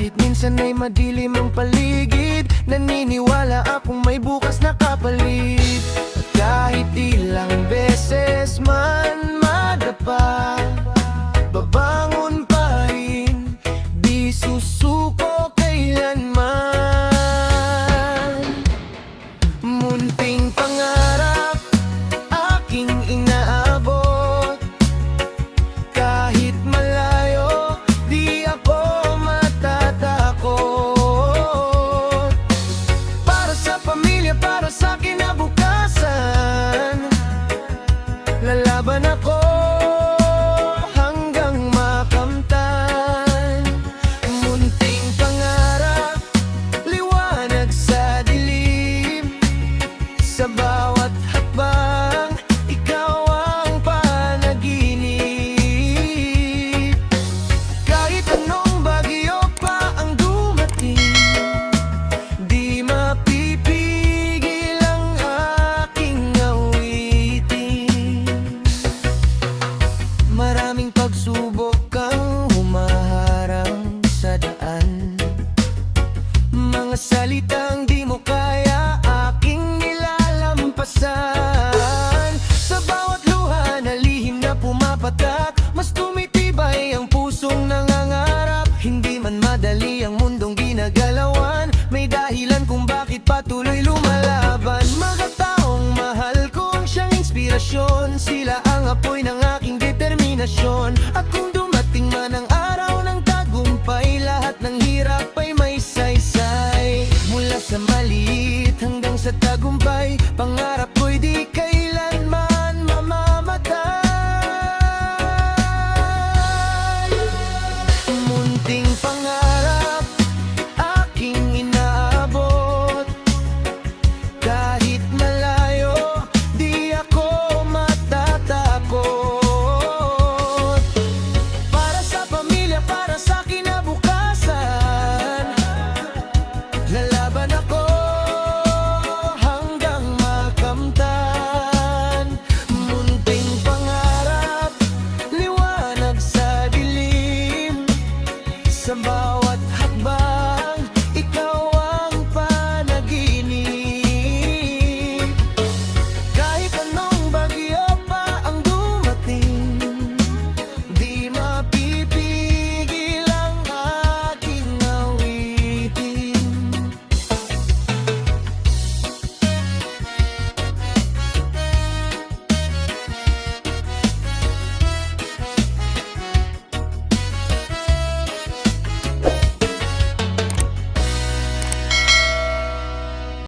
Kahit minsan ay madilim ang paligid, naniniwala akong may bukas na kapalit. Kahit ilang beses man madapa, babangon pa rin, di susuko kailanman. Munting pangarap aking inaabot, kahit malayo di ako matatakot. Para sa pamilya, para sa kinabukasan, lalaban ako hanggang makamtan. Munting pangarap, liwanag sa dilim, sa bawat hakbang, ikaw ang panaginip. Kahit anong bagyo pa ang dumating, di mapipigil ang aking awitin. Maraming pagsubok ang humaharang sa daan, mga salitang di mo kaya aking nilalampasan. Sa bawat luha na lihim na pumapatak, mas tumitibay ang pusong nangangarap. Hindi man madali ang mundong ginagalawan, may dahilan kung bakit patuloy lumalaban. Mga taong mahal ko ang siyang inspirasyon, sila ang apoy ng aking determinasyon. At kung dumating man ang araw ng tagumpay, lahat ng hirap ay may saysay. Mula sa maliit hanggang sa tagumpay, pangarap ko'y di kailanman mamamatay. Munting pangarap,